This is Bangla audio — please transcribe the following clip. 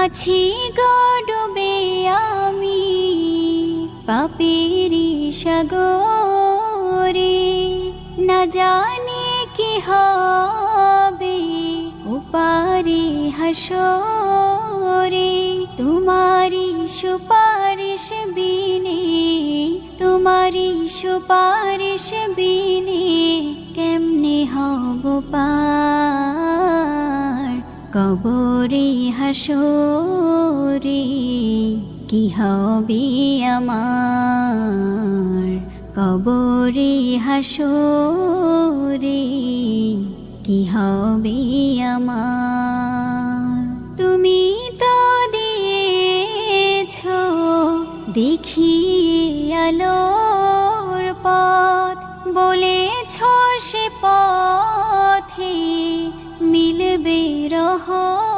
আছি গডবে আমি পাপেরি সাগরে, না জানি কি হবে ওপারে হাসরে। তোমারি সুপারিশ বিনে, তোমারি সুপারিশ বিনে কেমনে হব পার কবরে হাসরে। কি হবে আমার কবরে হাসরে, কি হবে আমার। তুমি তো দিয়েছো দেখিয়ে আলোর পথ, বলেছো সে পথে মিলবে রহমত।